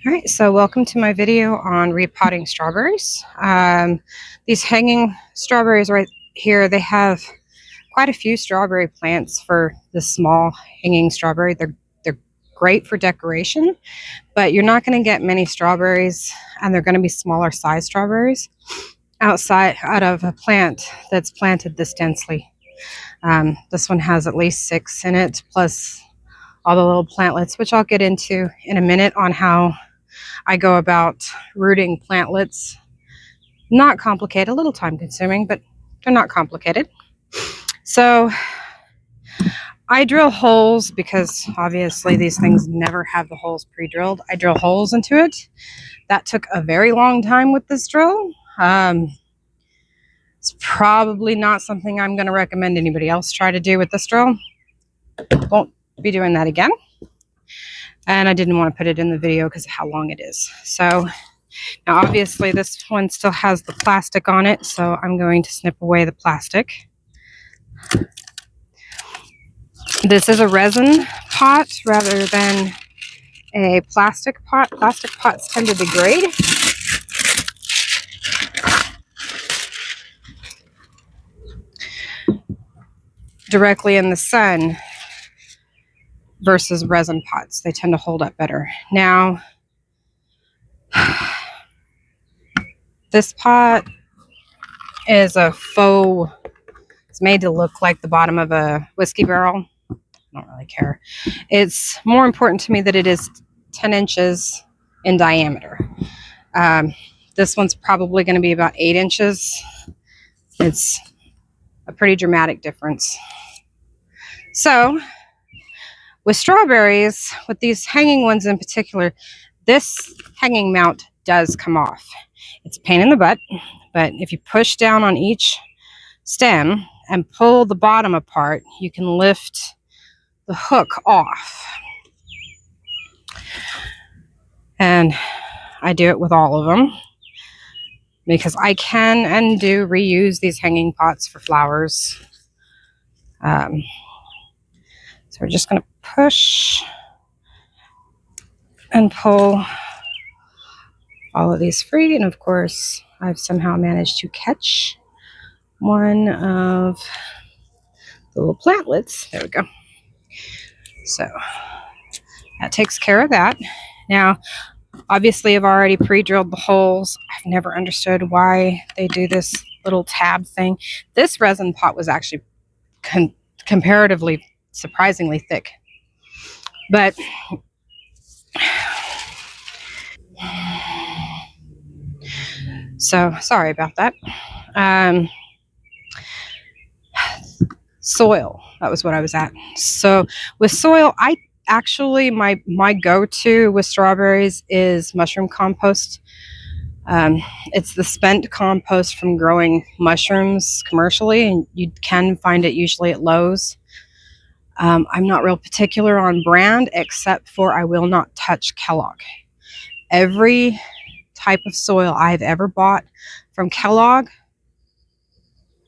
All right, so welcome to my video on repotting strawberries. These hanging strawberries right here, they have quite a few strawberry plants for the small hanging strawberry. They're great for decoration, but you're not going to get many strawberries, and they're going to be smaller size strawberries out of a plant that's planted this densely. This one has at least 6 in it, plus all the little plantlets, which I'll get into in a minute on how I go about rooting plantlets. Not complicated, a little time consuming, but they're not complicated. So I drill holes because obviously these things never have the holes pre-drilled. I drill holes into it. That took a very long time with this drill. It's probably not something I'm going to recommend anybody else try to do with this drill. Won't be doing that again. And I didn't want to put it in the video because of how long it is. So now obviously this one still has the plastic on it, so I'm going to snip away the plastic. This is a resin pot rather than a plastic pot. Plastic pots tend to degrade. Directly in the sun versus resin pots. They tend to hold up better. Now, this pot is a faux, it's made to look like the bottom of a whiskey barrel. I don't really care. It's more important to me that it is 10 inches in diameter. This one's probably going to be about 8 inches. It's a pretty dramatic difference. So, with strawberries, with these hanging ones in particular, this hanging mount does come off. It's a pain in the butt, but if you push down on each stem and pull the bottom apart, you can lift the hook off. And I do it with all of them because I can and do reuse these hanging pots for flowers. So we're just going to push and pull all of these free. And of course, I've somehow managed to catch one of the little plantlets. There we go. So that takes care of that. Now, obviously, I've already pre-drilled the holes. I've never understood why they do this little tab thing. This resin pot was actually comparatively surprisingly thick. But so sorry about that. Soil, that was what I was at. So with soil, I actually my go-to with strawberries is mushroom compost. It's the spent compost from growing mushrooms commercially, and you can find it usually at Lowe's. I'm not real particular on brand, except for I will not touch Kellogg. Every type of soil I've ever bought from Kellogg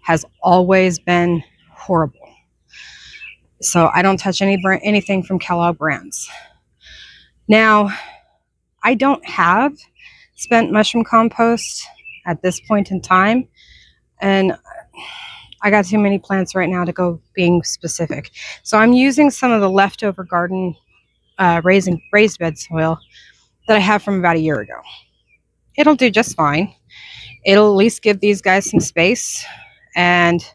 has always been horrible. So I don't touch anything from Kellogg brands. Now, I don't have spent mushroom compost at this point in time, and I got too many plants right now to go being specific. So I'm using some of the leftover garden raised bed soil that I have from about a year ago. It'll do just fine. It'll at least give these guys some space, and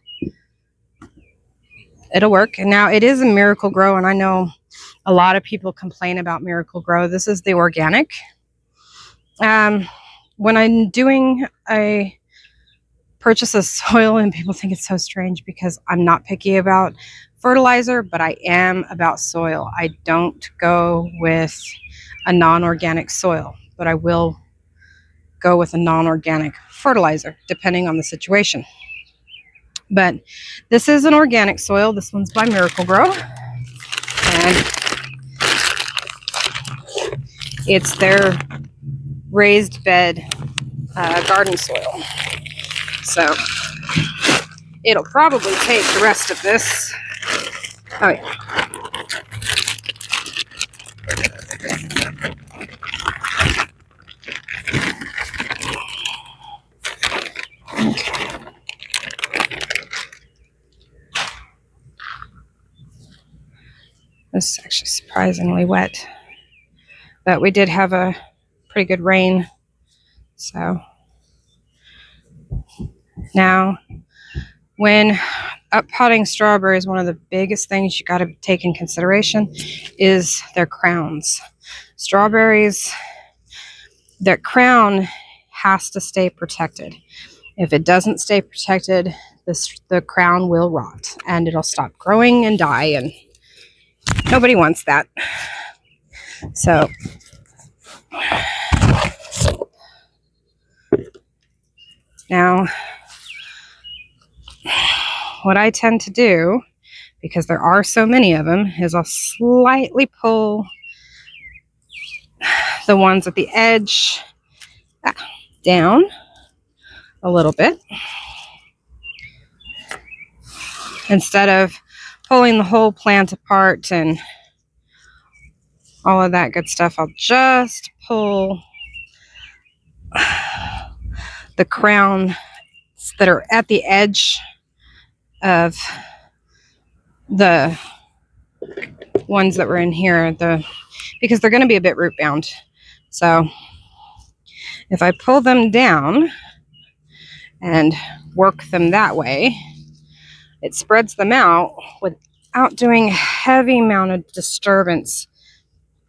it'll work. And now it is a Miracle Grow, and I know a lot of people complain about Miracle Grow. This is the organic. When I'm doing a purchase of soil, and people think it's so strange because I'm not picky about fertilizer, but I am about soil. I don't go with a non-organic soil, but I will go with a non-organic fertilizer depending on the situation. But this is an organic soil. This one's by Miracle Grow, and it's their raised bed garden soil. So it'll probably take the rest of this. Oh yeah. This is actually surprisingly wet, but we did have a pretty good rain. So now, when up potting strawberries, one of the biggest things you got to take in consideration is their crowns. Strawberries, their crown has to stay protected. If it doesn't stay protected, the crown will rot and it'll stop growing and die, and nobody wants that. So now, what I tend to do, because there are so many of them, is I'll slightly pull the ones at the edge down a little bit. Instead of pulling the whole plant apart and all of that good stuff, I'll just pull the crowns that are at the edge of the ones that were in here, because they're going to be a bit root bound. So if I pull them down and work them that way, it spreads them out without doing a heavy amount of disturbance.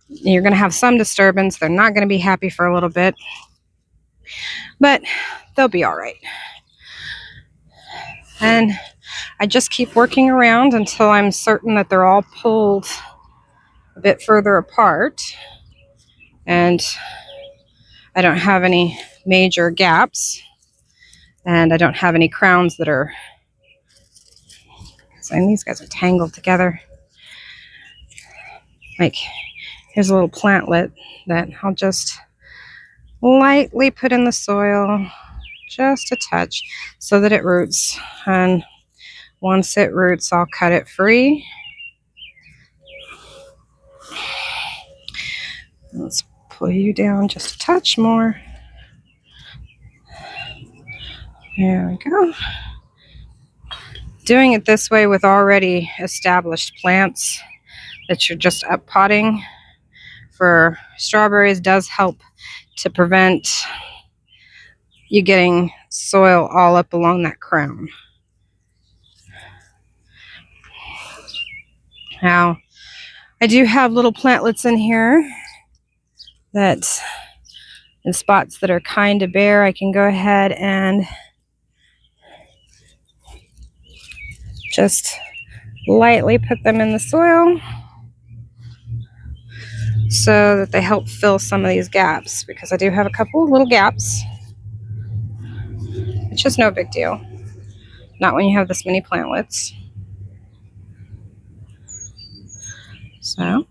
You're going to have some disturbance. They're not going to be happy for a little bit, but they'll be all right. And I just keep working around until I'm certain that they're all pulled a bit further apart and I don't have any major gaps, and I don't have any crowns that are, and these guys are tangled together. Like, here's a little plantlet that I'll just lightly put in the soil, just a touch, so that it roots. And once it roots, I'll cut it free. Let's pull you down just a touch more. There we go. Doing it this way with already established plants that you're just up potting for strawberries does help to prevent you getting soil all up along that crown. Now, I do have little plantlets in here that, in spots that are kind of bare, I can go ahead and just lightly put them in the soil so that they help fill some of these gaps, because I do have a couple of little gaps. It's just no big deal. Not when you have this many plantlets. So,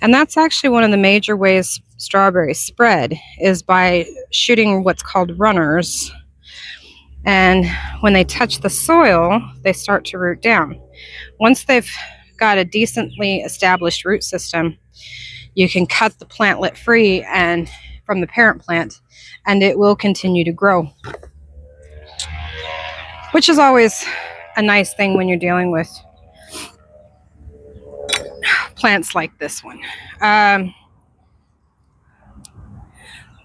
and that's actually one of the major ways strawberries spread, is by shooting what's called runners. And when they touch the soil, they start to root down. Once they've got a decently established root system, you can cut the plantlet free and from the parent plant, and it will continue to grow, which is always a nice thing when you're dealing with plants like this one.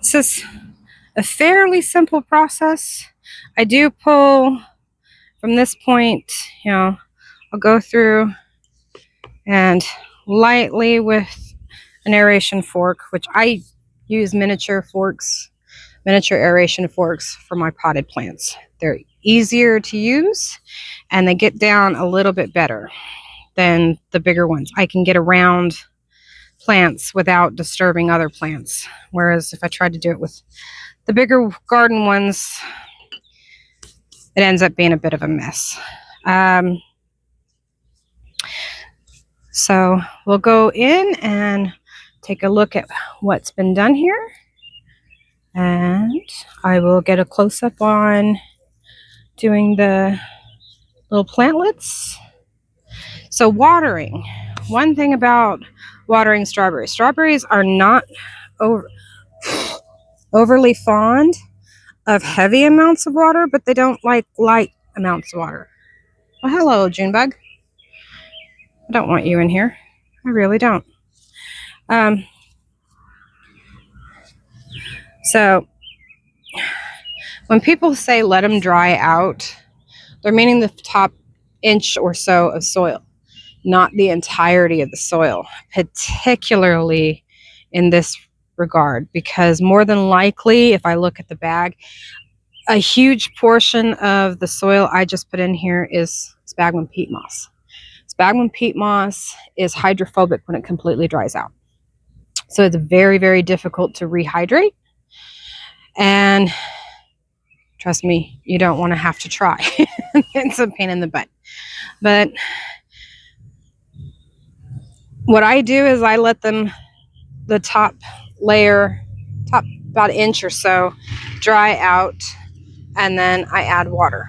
This is a fairly simple process. I do pull from this point, I'll go through and lightly with an aeration fork, which I use miniature aeration forks for my potted plants. They're easier to use and they get down a little bit better than the bigger ones. I can get around plants without disturbing other plants, whereas if I tried to do it with the bigger garden ones, it ends up being a bit of a mess. So we'll go in and take a look at what's been done here, and I will get a close-up on doing the little plantlets. So watering. One thing about watering strawberries. Strawberries are not overly fond of heavy amounts of water, but they don't like light amounts of water. Well, hello, Junebug. I don't want you in here. I really don't. So when people say let them dry out, they're meaning the top inch or so of soil, not the entirety of the soil, particularly in this regard, because more than likely, if I look at the bag, a huge portion of the soil I just put in here is sphagnum peat moss. Sphagnum peat moss is hydrophobic when it completely dries out. So it's very, very difficult to rehydrate. And trust me, you don't want to have to try. It's a pain in the butt. But what I do is I let them, the top layer, top about an inch or so, dry out, and then I add water.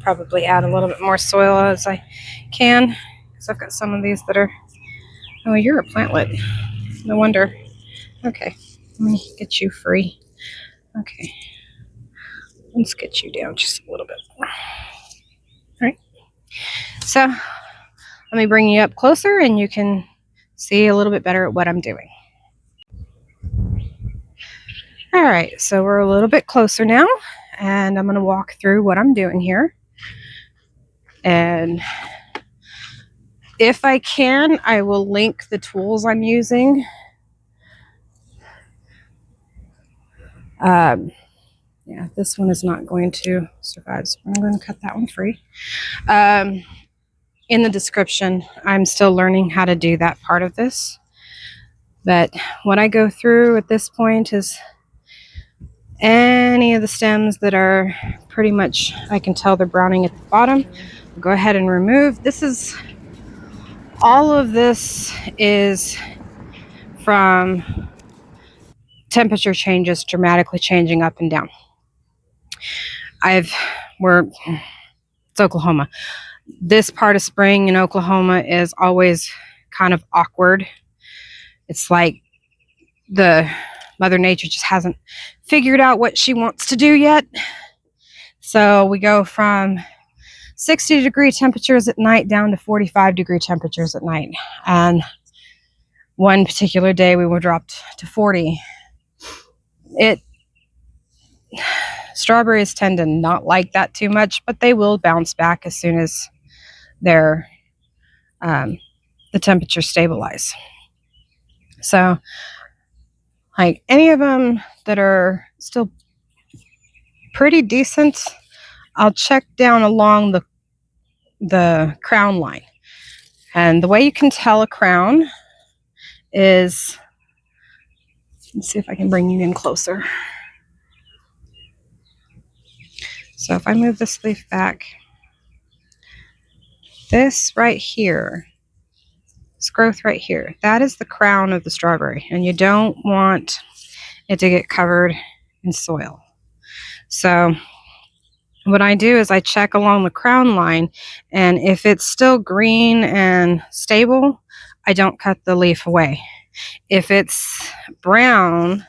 Probably add a little bit more soil as I can, because I've got some of these that are, oh, you're a plantlet. No wonder. Okay, let me get you free. Okay, let's get you down just a little bit. All right, so let me bring you up closer and you can see a little bit better at what I'm doing. All right, so we're a little bit closer now, and I'm going to walk through what I'm doing here. And if I can, I will link the tools I'm using. Yeah, this one is not going to survive, so I'm going to cut that one free. In the description, I'm still learning how to do that part of this. But what I go through at this point is any of the stems that are pretty much, I can tell they're browning at the bottom, I'll go ahead and remove. All of this is from temperature changes dramatically changing up and down. It's Oklahoma. This part of spring in Oklahoma is always kind of awkward. It's like the Mother Nature just hasn't figured out what she wants to do yet. So we go from 60-degree temperatures at night down to 45-degree temperatures at night. And one particular day we were dropped to 40. Strawberries tend to not like that too much, but they will bounce back as soon as the temperature stabilize. So like any of them that are still pretty decent, I'll check down along the crown line. And the way you can tell a crown is, let's see if I can bring you in closer. So if I move this leaf back, this right here, this growth right here, that is the crown of the strawberry, and you don't want it to get covered in soil. So what I do is I check along the crown line, and if it's still green and stable, I don't cut the leaf away. If it's brown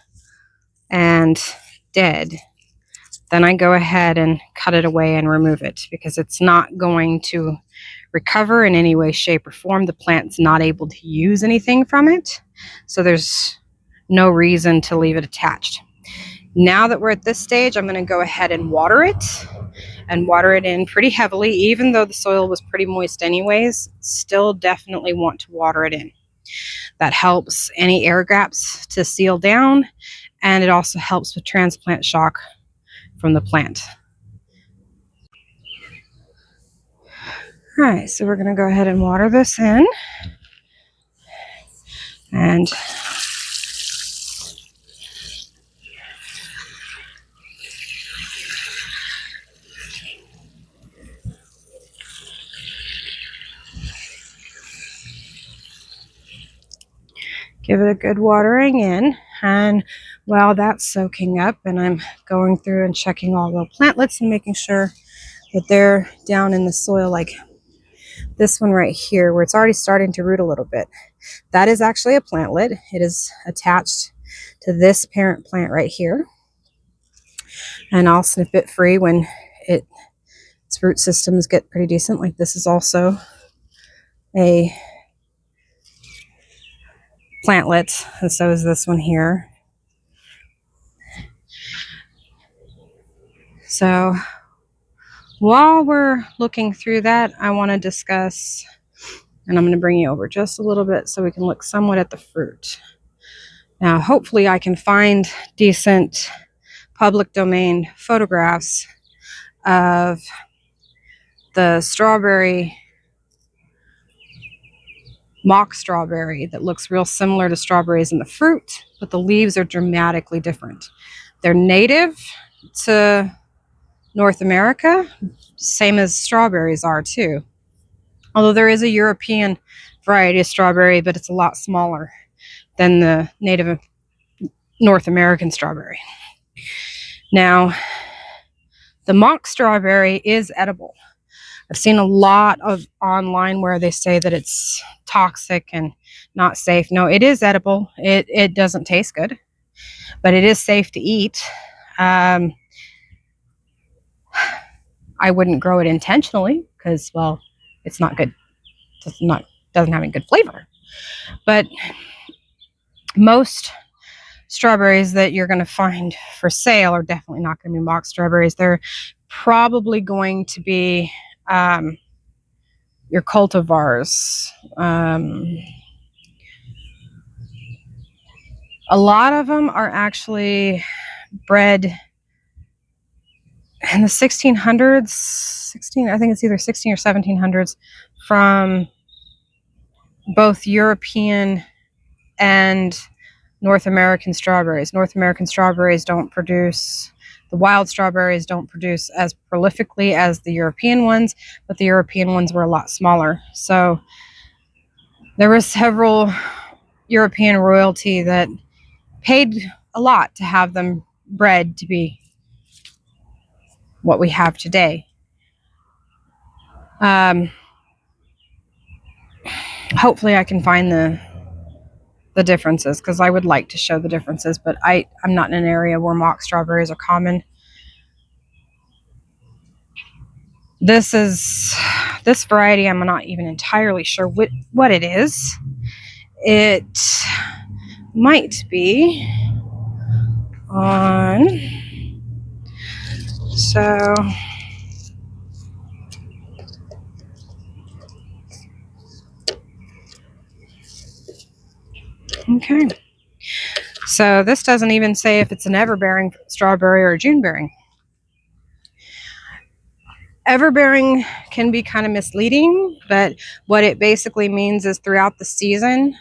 and dead, then I go ahead and cut it away and remove it, because it's not going to recover in any way, shape, or form. The plant's not able to use anything from it, so there's no reason to leave it attached. Now that we're at this stage, I'm going to go ahead and water it, and water it in pretty heavily. Even though the soil was pretty moist anyways, still definitely want to water it in. That helps any air gaps to seal down, and it also helps with transplant shock from the plant. All right, so we're going to go ahead and water this in, and give it a good watering in. And while that's soaking up and I'm going through and checking all the plantlets and making sure that they're down in the soil, like this one right here where it's already starting to root a little bit, that is actually a plantlet. It is attached to this parent plant right here. And I'll snip it free when its root systems get pretty decent. Like this is also a plantlet, and so is this one here. So while we're looking through that, I want to discuss, and I'm going to bring you over just a little bit so we can look somewhat at the fruit. Now, hopefully I can find decent public domain photographs of the strawberry, mock strawberry, that looks real similar to strawberries in the fruit, but the leaves are dramatically different. They're native to North America, same as strawberries are too. Although there is a European variety of strawberry, but it's a lot smaller than the native North American strawberry. Now, the mock strawberry is edible. I've seen a lot of online where they say that it's toxic and not safe. No, it is edible. It doesn't taste good, but it is safe to eat. I wouldn't grow it intentionally because, well, it's not good. Doesn't have any good flavor. But most strawberries that you're going to find for sale are definitely not going to be mock strawberries. They're probably going to be your cultivars. A lot of them are actually bred in the 1600s, I think it's either 16 or 1700s, from both European and North American strawberries. North American strawberries don't produce, the wild strawberries don't produce as prolifically as the European ones, but the European ones were a lot smaller. So there were several European royalty that paid a lot to have them bred to be what we have today. Hopefully I can find the differences, because I would like to show the differences, but I'm not in an area where mock strawberries are common. This variety, I'm not even entirely sure what it is. It might be on, so okay. So this doesn't even say if it's an everbearing strawberry or a June-bearing. Everbearing can be kind of misleading, but what it basically means is throughout the season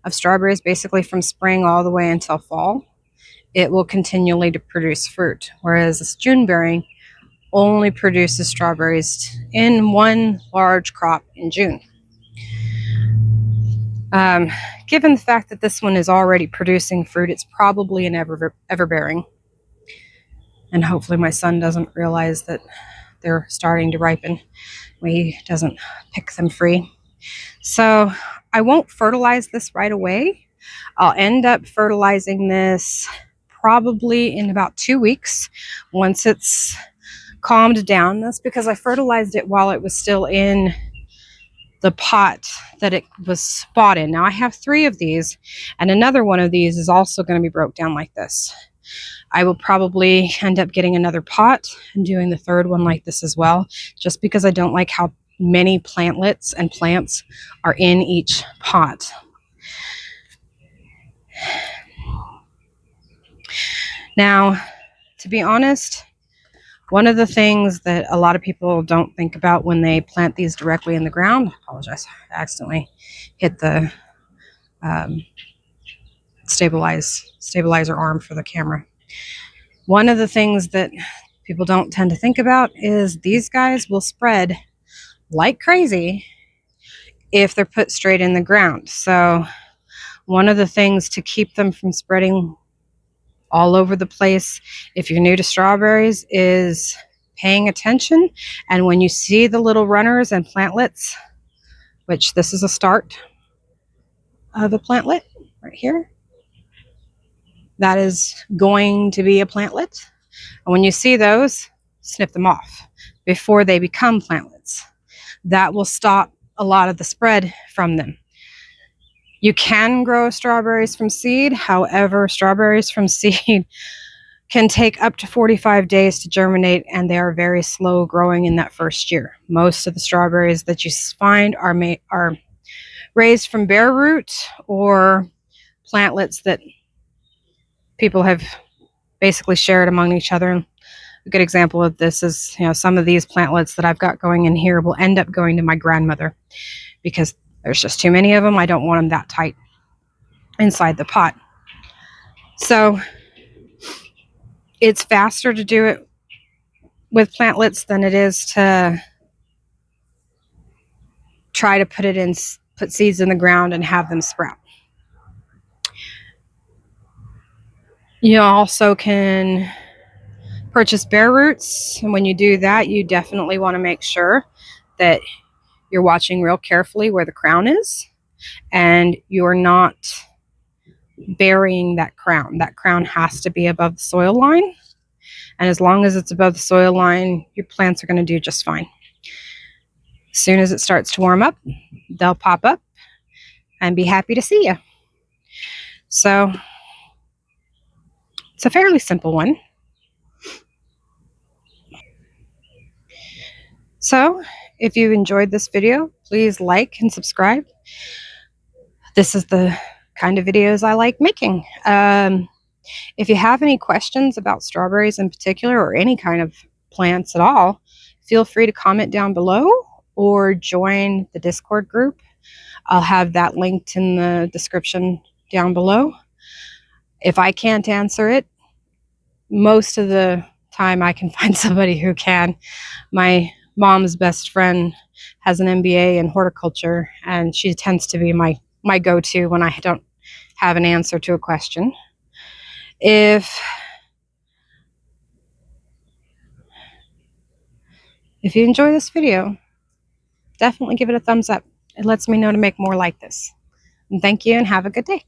of strawberries, basically from spring all the way until fall, it will continually to produce fruit, whereas this June-bearing only produces strawberries in one large crop in June. Given the fact that this one is already producing fruit, it's probably an everbearing. And hopefully my son doesn't realize that they're starting to ripen when he doesn't pick them free. So I won't fertilize this right away. I'll end up fertilizing this probably in about 2 weeks once it's calmed down. That's because I fertilized it while it was still in the pot that it was bought in. Now I have 3 of these, and another one of these is also going to be broke down like this. I will probably end up getting another pot and doing the 3rd one like this as well, just because I don't like how many plantlets and plants are in each pot. Now, to be honest, one of the things that a lot of people don't think about when they plant these directly in the ground, I apologize, I accidentally hit the stabilizer arm for the camera. One of the things that people don't tend to think about is these guys will spread like crazy if they're put straight in the ground. So one of the things to keep them from spreading all over the place, if you're new to strawberries, is paying attention. And when you see the little runners and plantlets, which this is a start of a plantlet right here, that is going to be a plantlet. And when you see those, snip them off before they become plantlets. That will stop a lot of the spread from them. You can grow strawberries from seed. However, strawberries from seed can take up to 45 days to germinate, and they are very slow growing in that first year. Most of the strawberries that you find are raised from bare root or plantlets that people have basically shared among each other. A good example of this is, some of these plantlets that I've got going in here will end up going to my grandmother because there's just too many of them. I don't want them that tight inside the pot. So it's faster to do it with plantlets than it is to try to put seeds in the ground and have them sprout. You also can purchase bare roots, and when you do that, you definitely want to make sure that you're watching real carefully where the crown is, and you're not burying that crown. That crown has to be above the soil line, and as long as it's above the soil line, your plants are going to do just fine. As soon as it starts to warm up, they'll pop up and be happy to see you. So it's a fairly simple one. So if you enjoyed this video, please like and subscribe. This is the kind of videos I like making. If you have any questions about strawberries in particular, or any kind of plants at all, feel free to comment down below or join the Discord group. I'll have that linked in the description down below. If I can't answer it, most of the time I can find somebody who can. My mom's best friend has an MBA in horticulture, and she tends to be my go-to when I don't have an answer to a question. If you enjoy this video, definitely give it a thumbs up. It lets me know to make more like this. And thank you, and have a good day.